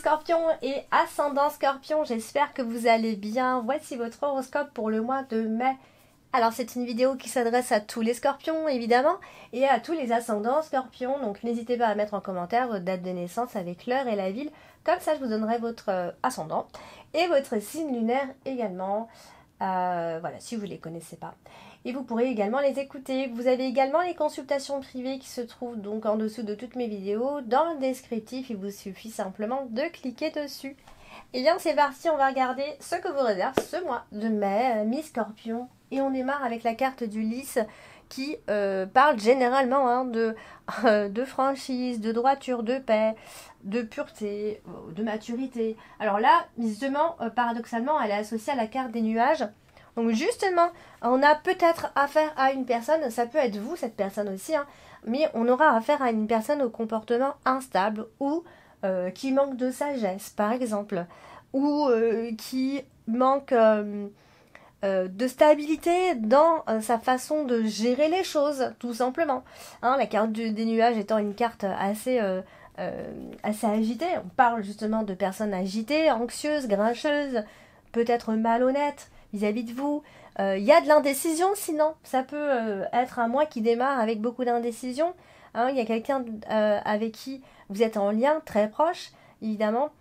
Scorpion et ascendant Scorpion, j'espère que vous allez bien. Voici votre horoscope pour le mois de mai. Alors c'est une vidéo qui s'adresse à tous les Scorpions évidemment et à tous les ascendants Scorpions, donc n'hésitez pas à mettre en commentaire votre date de naissance avec l'heure et la ville, comme ça je vous donnerai votre ascendant et votre signe lunaire également, voilà, si vous ne les connaissez pas. Et vous pourrez également les écouter. Vous avez également les consultations privées qui se trouvent donc en dessous de toutes mes vidéos dans le descriptif. Il vous suffit simplement de cliquer dessus. Et bien c'est parti, on va regarder ce que vous réserve ce mois de mai, mi-Scorpion. Et on démarre avec la carte du lys qui parle généralement de franchise, de droiture, de paix, de pureté, de maturité. Alors là, justement, paradoxalement, elle est associée à la carte des nuages. Donc justement, on a peut-être affaire à une personne, ça peut être vous, cette personne aussi, hein, mais on aura affaire à une personne au comportement instable ou qui manque de sagesse, par exemple, ou qui manque de stabilité dans sa façon de gérer les choses, tout simplement. Hein, la carte des nuages étant une carte assez agitée, on parle justement de personnes agitées, anxieuses, grincheuses, peut-être malhonnêtes vis-à-vis de vous. Il y a de l'indécision, sinon ça peut être un mois qui démarre avec beaucoup d'indécision. Hein, il y a quelqu'un avec qui vous êtes en lien très proche, évidemment,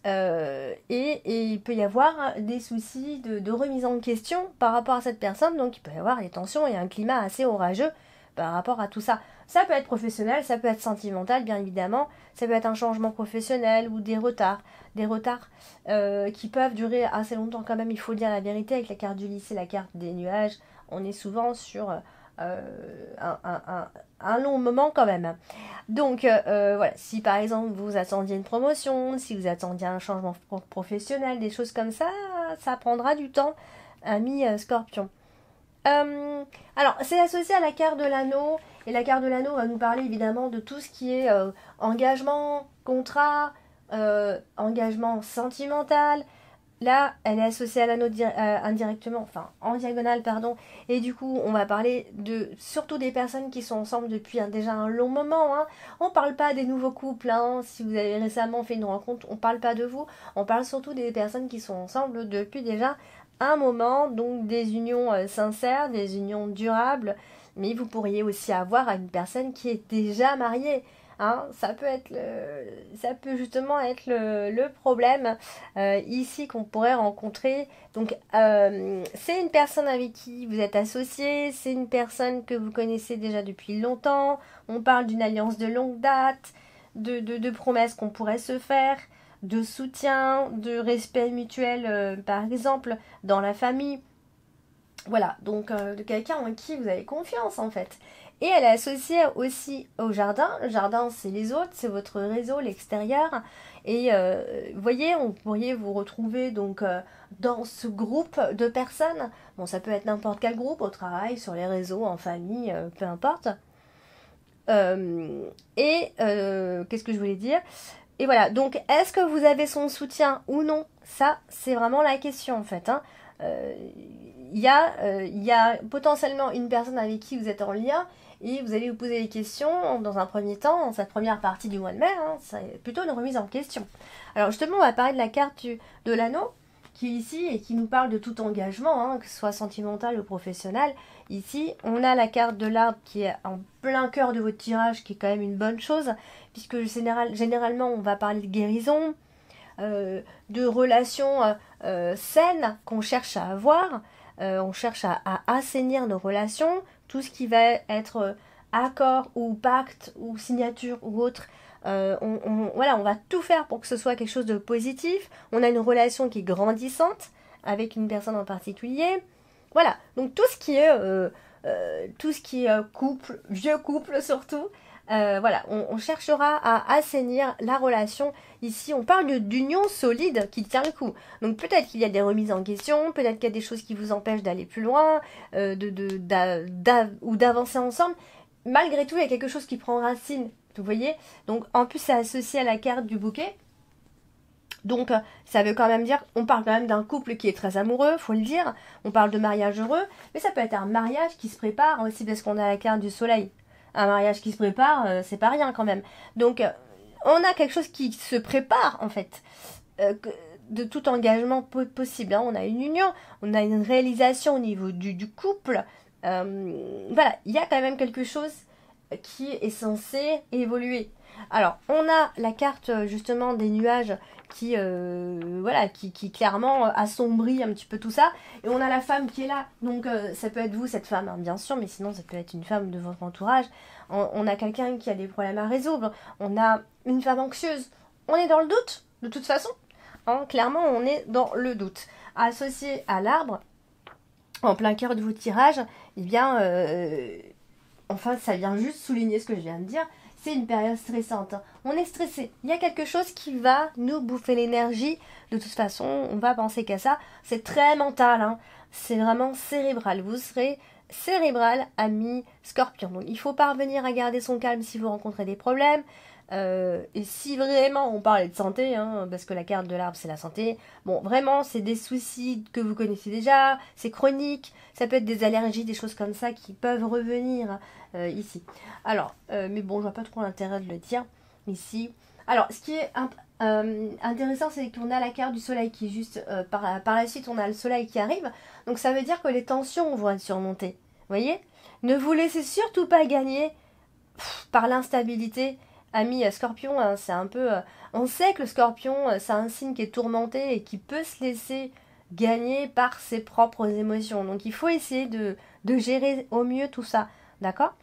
et il peut y avoir des soucis de remise en question par rapport à cette personne, donc il peut y avoir des tensions et un climat assez orageux par rapport à tout ça. Ça peut être professionnel, ça peut être sentimental, bien évidemment, ça peut être un changement professionnel ou des retards qui peuvent durer assez longtemps quand même, il faut dire la vérité. Avec la carte du lys et la carte des nuages, on est souvent sur un long moment quand même. Donc voilà, si par exemple vous attendiez une promotion, si vous attendiez un changement professionnel, des choses comme ça prendra du temps, ami Scorpion. Alors c'est associé à la carte de l'anneau, et la carte de l'anneau va nous parler évidemment de tout ce qui est engagement, contrat, engagement sentimental. Là, elle est associée à l'anneau indirectement, enfin en diagonale, pardon. Et du coup, on va parler surtout des personnes qui sont ensemble depuis déjà un long moment. Hein. On ne parle pas des nouveaux couples. Hein. Si vous avez récemment fait une rencontre, on ne parle pas de vous. On parle surtout des personnes qui sont ensemble depuis déjà un moment. Donc des unions sincères, des unions durables. Mais vous pourriez aussi avoir une personne qui est déjà mariée. Hein, ça peut justement être le problème ici qu'on pourrait rencontrer. Donc c'est une personne avec qui vous êtes associé, c'est une personne que vous connaissez déjà depuis longtemps. On parle d'une alliance de longue date, de promesses qu'on pourrait se faire, de soutien, de respect mutuel par exemple dans la famille. Voilà, donc de quelqu'un en qui vous avez confiance en fait. Et elle est associée aussi au jardin. Le jardin, c'est les autres, c'est votre réseau, l'extérieur. Et vous voyez, on pourrait vous retrouver donc dans ce groupe de personnes. Bon, ça peut être n'importe quel groupe, au travail, sur les réseaux, en famille, peu importe. Qu'est-ce que je voulais dire ? Et voilà, donc est-ce que vous avez son soutien ou non ? Ça, c'est vraiment la question en fait. Hein. Il y a potentiellement une personne avec qui vous êtes en lien et vous allez vous poser des questions dans un premier temps, dans cette première partie du mois de mai, hein, c'est plutôt une remise en question. Alors justement, on va parler de la carte de l'anneau qui est ici et qui nous parle de tout engagement, hein, que ce soit sentimental ou professionnel. Ici, on a la carte de l'arbre qui est en plein cœur de votre tirage, qui est quand même une bonne chose, puisque généralement, on va parler de guérison, de relations saines qu'on cherche à avoir. On cherche à assainir nos relations, tout ce qui va être accord ou pacte ou signature ou autre. Voilà, on va tout faire pour que ce soit quelque chose de positif. On a une relation qui est grandissante avec une personne en particulier. Voilà, donc tout ce qui est couple, vieux couple surtout. Voilà, on cherchera à assainir la relation. Ici, on parle d'union solide qui tient le coup. Donc peut-être qu'il y a des remises en question, peut-être qu'il y a des choses qui vous empêchent d'aller plus loin, ou d'avancer ensemble. Malgré tout, il y a quelque chose qui prend racine, vous voyez. Donc en plus, c'est associé à la carte du bouquet. Donc ça veut quand même dire, on parle quand même d'un couple qui est très amoureux, faut le dire. On parle de mariage heureux, mais ça peut être un mariage qui se prépare aussi parce qu'on a la carte du soleil. Un mariage qui se prépare, c'est pas rien quand même. Donc on a quelque chose qui se prépare en fait, de tout engagement possible. Hein. On a une union, on a une réalisation au niveau du couple. Voilà, il y a quand même quelque chose qui est censé évoluer. Alors, on a la carte justement des nuages qui, voilà, qui clairement assombrit un petit peu tout ça. Et on a la femme qui est là. Donc, ça peut être vous, cette femme, hein, bien sûr, mais sinon, ça peut être une femme de votre entourage. On a quelqu'un qui a des problèmes à résoudre. On a une femme anxieuse. On est dans le doute, de toute façon. Hein, clairement, on est dans le doute. Associé à l'arbre, en plein cœur de vos tirages, eh bien, enfin, ça vient juste souligner ce que je viens de dire. C'est une période stressante. On est stressé. Il y a quelque chose qui va nous bouffer l'énergie. De toute façon, on va penser qu'à ça. C'est très mental. Hein. C'est vraiment cérébral. Vous serez cérébral, ami Scorpion. Donc, il faut parvenir à garder son calme si vous rencontrez des problèmes. Et si vraiment on parlait de santé, hein, parce que la carte de l'arbre c'est la santé, bon vraiment c'est des soucis que vous connaissez déjà, c'est chronique, ça peut être des allergies, des choses comme ça qui peuvent revenir ici. Alors, mais bon je vois pas trop l'intérêt de le dire ici. Alors ce qui est intéressant c'est qu'on a la carte du soleil qui est juste par la suite on a le soleil qui arrive, donc ça veut dire que les tensions vont être surmontées, vous voyez. Ne vous laissez surtout pas gagner par l'instabilité. Ami Scorpion, hein, c'est un peu... on sait que le Scorpion, c'est un signe qui est tourmenté et qui peut se laisser gagner par ses propres émotions. Donc il faut essayer de gérer au mieux tout ça, d'accord?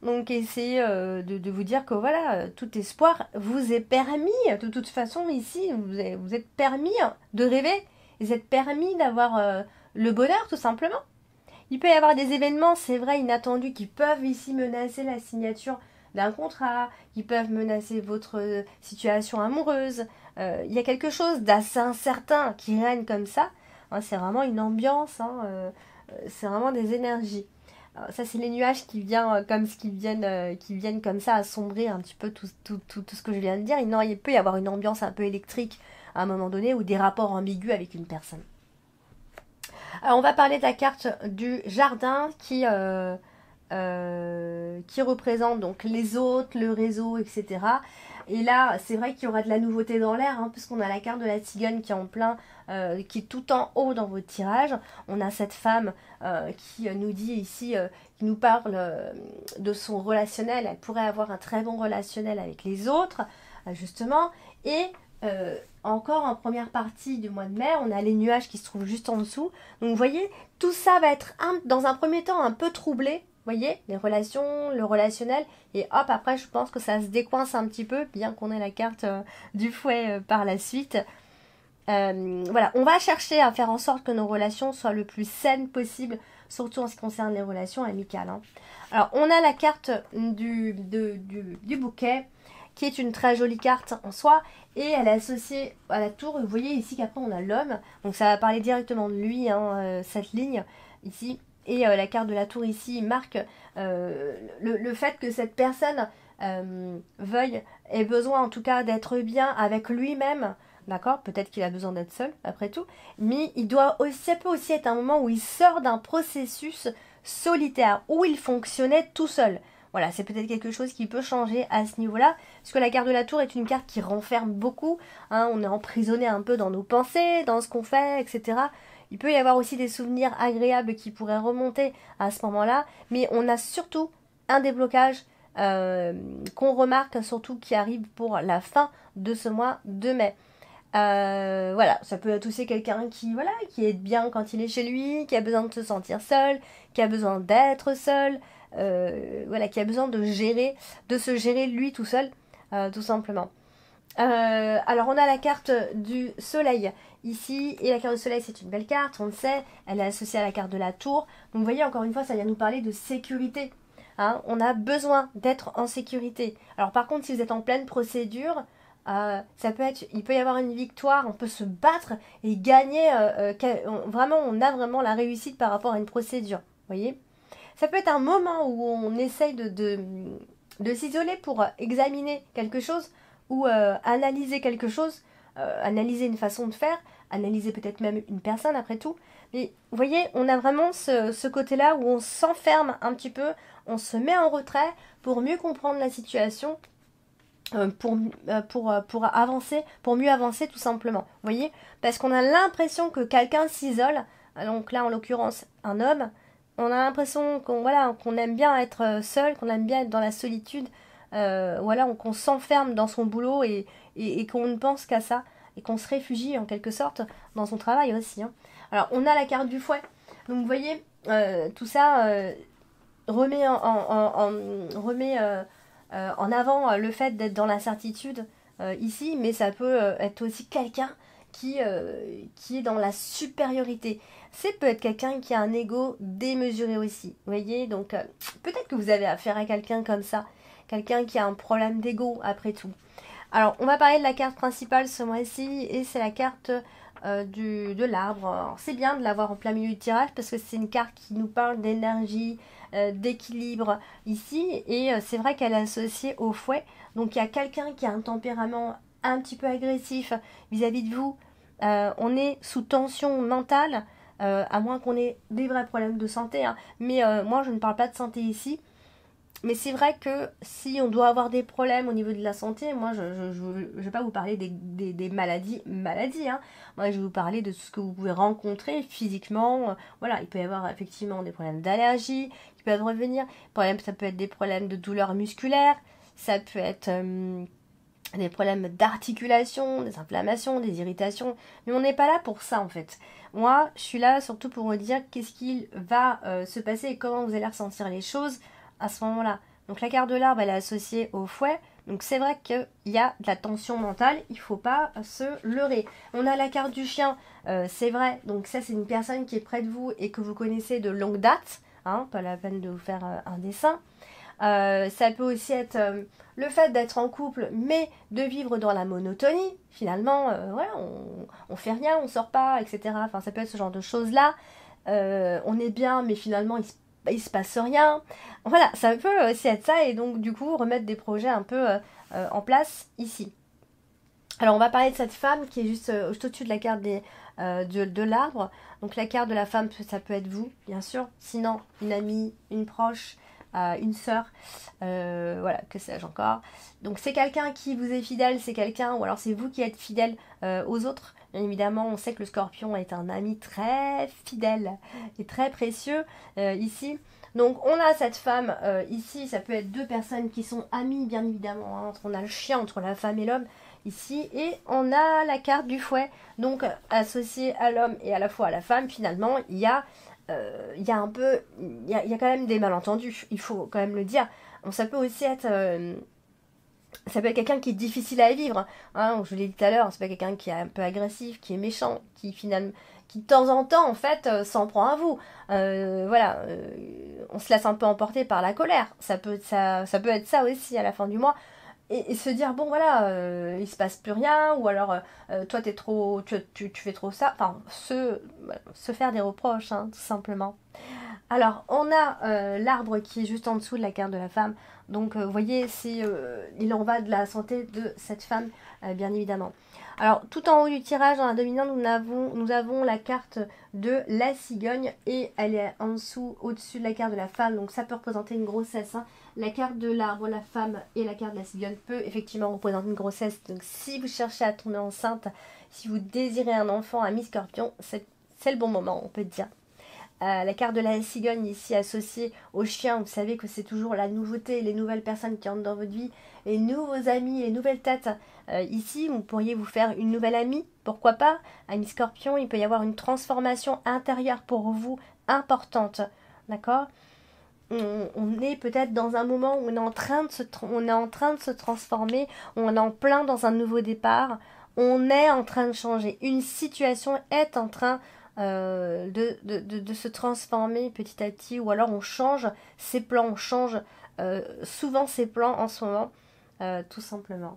Donc essayez de vous dire que voilà, tout espoir vous est permis. De toute façon, ici, vous êtes permis de rêver. Vous êtes permis d'avoir le bonheur, tout simplement. Il peut y avoir des événements, c'est vrai, inattendus, qui peuvent ici menacer la signature d'un contrat, qui peuvent menacer votre situation amoureuse. Il y a quelque chose d'assez incertain qui règne comme ça. Hein, c'est vraiment une ambiance, hein, c'est vraiment des énergies. Alors, ça, c'est les nuages qui viennent qui viennent comme ça assombrir un petit peu tout ce que je viens de dire. Il peut y avoir une ambiance un peu électrique à un moment donné ou des rapports ambigus avec une personne. Alors, on va parler de la carte du jardin qui représente donc les hôtes, le réseau, etc. Et là, c'est vrai qu'il y aura de la nouveauté dans l'air, hein, puisqu'on a la carte de la cigogne qui est en plein, qui est tout en haut dans votre tirage. On a cette femme qui nous dit ici, qui nous parle de son relationnel. Elle pourrait avoir un très bon relationnel avec les autres, justement. Et encore en première partie du mois de mai, on a les nuages qui se trouvent juste en dessous. Donc vous voyez, tout ça va être dans un premier temps un peu troublé. Vous voyez, les relations, le relationnel, et hop, après je pense que ça se décoince un petit peu, bien qu'on ait la carte du fouet par la suite. Voilà, on va chercher à faire en sorte que nos relations soient le plus saines possible, surtout en ce qui concerne les relations amicales. Hein. Alors, on a la carte du bouquet, qui est une très jolie carte en soi, et elle est associée à la tour. Vous voyez ici qu'après on a l'homme, donc ça va parler directement de lui, hein, cette ligne ici. Et la carte de la tour ici marque le fait que cette personne ait besoin en tout cas d'être bien avec lui-même, d'accord? Peut-être qu'il a besoin d'être seul après tout, mais ça peut aussi être un moment où il sort d'un processus solitaire, où il fonctionnait tout seul. Voilà, c'est peut-être quelque chose qui peut changer à ce niveau-là, parce que la carte de la tour est une carte qui renferme beaucoup, hein, on est emprisonné un peu dans nos pensées, dans ce qu'on fait, etc. Il peut y avoir aussi des souvenirs agréables qui pourraient remonter à ce moment-là, mais on a surtout un déblocage qu'on remarque, surtout qui arrive pour la fin de ce mois de mai. Voilà, ça peut être aussi quelqu'un qui est bien quand il est chez lui, qui a besoin de se sentir seul, qui a besoin d'être seul, qui a besoin de se gérer lui tout seul, tout simplement. Alors on a la carte du soleil ici, et la carte du soleil c'est une belle carte, on le sait, elle est associée à la carte de la tour. Donc vous voyez, encore une fois, ça vient nous parler de sécurité. Hein, on a besoin d'être en sécurité. Alors par contre, si vous êtes en pleine procédure, il peut y avoir une victoire, on peut se battre et gagner, on a vraiment la réussite par rapport à une procédure. Vous voyez, ça peut être un moment où on essaye de s'isoler pour examiner quelque chose ou analyser quelque chose, analyser une façon de faire, analyser peut-être même une personne après tout. Mais vous voyez, on a vraiment ce côté-là où on s'enferme un petit peu, on se met en retrait pour mieux comprendre la situation pour avancer, pour mieux avancer tout simplement. Vous voyez? Parce qu'on a l'impression que quelqu'un s'isole, donc là en l'occurrence un homme, on a l'impression qu'on voilà, qu'on aime bien être seul, qu'on aime bien être dans la solitude, voilà, qu'on s'enferme dans son boulot et qu'on ne pense qu'à ça, et qu'on se réfugie en quelque sorte dans son travail aussi. Hein. Alors on a la carte du fouet, donc vous voyez, tout ça remet en avant le fait d'être dans l'incertitude ici, mais ça peut être aussi quelqu'un qui est dans la supériorité. C'est peut être quelqu'un qui a un ego démesuré aussi. Vous voyez, donc peut-être que vous avez affaire à quelqu'un comme ça, quelqu'un qui a un problème d'ego après tout. Alors, on va parler de la carte principale ce mois-ci, et c'est la carte de l'arbre. C'est bien de l'avoir en plein milieu du tirage parce que c'est une carte qui nous parle d'énergie, d'équilibre ici, et c'est vrai qu'elle est associée au fouet. Donc il y a quelqu'un qui a un tempérament un petit peu agressif vis-à-vis de vous. On est sous tension mentale, à moins qu'on ait des vrais problèmes de santé, hein. Mais moi je ne parle pas de santé ici. Mais c'est vrai que si on doit avoir des problèmes au niveau de la santé, moi je ne vais pas vous parler des maladies, hein. Moi je vais vous parler de ce que vous pouvez rencontrer physiquement. Voilà, il peut y avoir effectivement des problèmes d'allergie qui peuvent revenir. Ça peut être des problèmes de douleurs musculaires, ça peut être des problèmes d'articulation, des inflammations, des irritations. Mais on n'est pas là pour ça en fait. Moi je suis là surtout pour vous dire qu'est-ce qu'il va se passer et comment vous allez ressentir les choses à ce moment-là. Donc la carte de l'arbre, elle est associée au fouet. Donc c'est vrai qu'il y a de la tension mentale, il ne faut pas se leurrer. On a la carte du chien, c'est vrai. Donc ça, c'est une personne qui est près de vous et que vous connaissez de longue date. Hein, pas la peine de vous faire un dessin. Ça peut aussi être le fait d'être en couple, mais de vivre dans la monotonie. Finalement, voilà, on fait rien, on sort pas, etc. Enfin, ça peut être ce genre de choses-là. On est bien, mais finalement, il se passe rien. Voilà, ça peut aussi être ça, et donc du coup remettre des projets un peu en place ici. Alors on va parler de cette femme qui est juste au-dessus de la carte de l'arbre. Donc la carte de la femme, ça peut être vous, bien sûr. Sinon, une amie, une proche, une sœur, voilà, que sais-je encore. Donc c'est quelqu'un qui vous est fidèle, c'est quelqu'un, ou alors c'est vous qui êtes fidèle aux autres. Bien évidemment, on sait que le scorpion est un ami très fidèle et très précieux ici. Donc on a cette femme ici, ça peut être deux personnes qui sont amies bien évidemment, hein. On a le chien entre la femme et l'homme ici, et on a la carte du fouet, donc associée à l'homme et à la fois à la femme. Finalement il y a un peu, il y a quand même des malentendus, il faut quand même le dire. Donc, ça peut aussi être ça peut être quelqu'un qui est difficile à vivre, hein, je l'ai dit tout à l'heure, c'est pas quelqu'un qui est un peu agressif, qui est méchant, qui finalement, qui de temps en temps en fait s'en prend à vous. Voilà, on se laisse un peu emporter par la colère. Ça peut être ça aussi à la fin du mois. Et se dire bon voilà, il se passe plus rien, ou alors toi t'es trop, tu fais trop ça. Enfin, se faire des reproches, hein, tout simplement. Alors, on a l'arbre qui est juste en dessous de la carte de la femme. Donc, vous voyez, il en va de la santé de cette femme, bien évidemment. Alors, tout en haut du tirage, dans la dominante, nous avons la carte de la cigogne, et elle est en dessous, au-dessus de la carte de la femme. Donc, ça peut représenter une grossesse, hein. La carte de l'arbre, la femme, et la carte de la cigogne peut effectivement représenter une grossesse. Donc, si vous cherchez à tomber enceinte, si vous désirez un enfant, un mi-scorpion, c'est le bon moment, on peut dire. La carte de la cigogne ici associée au chien, vous savez que c'est toujours la nouveauté, les nouvelles personnes qui entrent dans votre vie, les nouveaux amis, les nouvelles têtes. Ici, vous pourriez vous faire une nouvelle amie, pourquoi pas. Ami Scorpion, il peut y avoir une transformation intérieure pour vous importante, d'accord. On est peut-être dans un moment où on est en train de se transformer, on est en plein dans un nouveau départ, on est en train de changer, une situation est en train de se transformer petit à petit, ou alors on change ses plans, on change souvent ses plans en ce moment, tout simplement.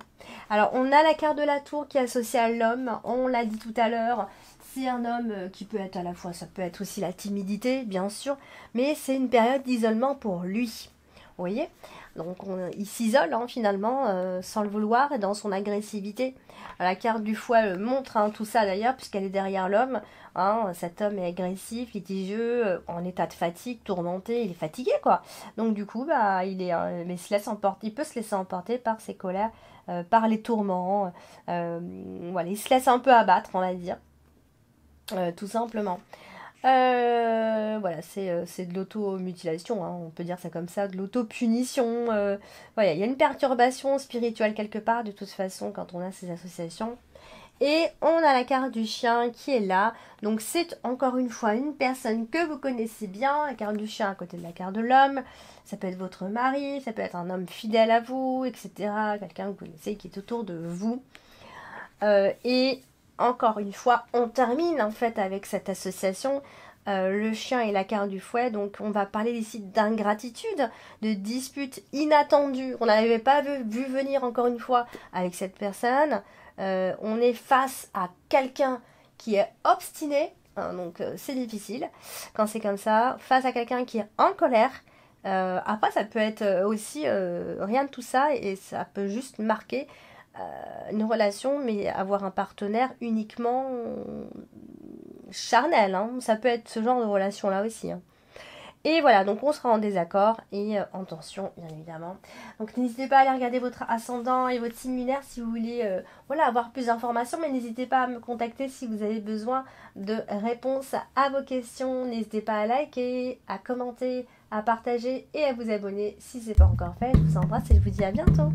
Alors on a la carte de la tour qui est associée à l'homme, on l'a dit tout à l'heure, c'est un homme qui peut être à la fois, ça peut être aussi la timidité bien sûr, mais c'est une période d'isolement pour lui, vous voyez. Donc il s'isole, hein, finalement, sans le vouloir, et dans son agressivité. La carte du fouet montre, hein, tout ça d'ailleurs, puisqu'elle est derrière l'homme. Hein, cet homme est agressif, litigieux, en état de fatigue, tourmenté, il est fatigué quoi. Donc du coup, bah, mais il peut se laisser emporter par ses colères par les tourments. Voilà, il se laisse un peu abattre, on va dire, tout simplement. Voilà, c'est de l'auto-mutilation, hein, on peut dire ça comme ça, de l'auto-punition. Voilà, il y a une perturbation spirituelle quelque part, de toute façon, quand on a ces associations. Et on a la carte du chien qui est là. Donc c'est encore une fois une personne que vous connaissez bien. La carte du chien à côté de la carte de l'homme. Ça peut être votre mari, ça peut être un homme fidèle à vous, etc. Quelqu'un que vous connaissez qui est autour de vous. Et encore une fois, on termine en fait avec cette association. Le chien et la carte du fouet. Donc on va parler ici d'ingratitude, de disputes inattendues. On n'avait pas vu venir encore une fois avec cette personne. On est face à quelqu'un qui est obstiné, hein, donc c'est difficile quand c'est comme ça, face à quelqu'un qui est en colère. Après ça peut être aussi rien de tout ça et ça peut juste marquer une relation, mais avoir un partenaire uniquement charnel, hein. Ça peut être ce genre de relation là aussi, hein. Et voilà, donc on sera en désaccord et en tension, bien évidemment. Donc n'hésitez pas à aller regarder votre ascendant et votre signe lunaire si vous voulez voilà, avoir plus d'informations. Mais n'hésitez pas à me contacter si vous avez besoin de réponses à vos questions. N'hésitez pas à liker, à commenter, à partager et à vous abonner si ce n'est pas encore fait. Je vous embrasse et je vous dis à bientôt.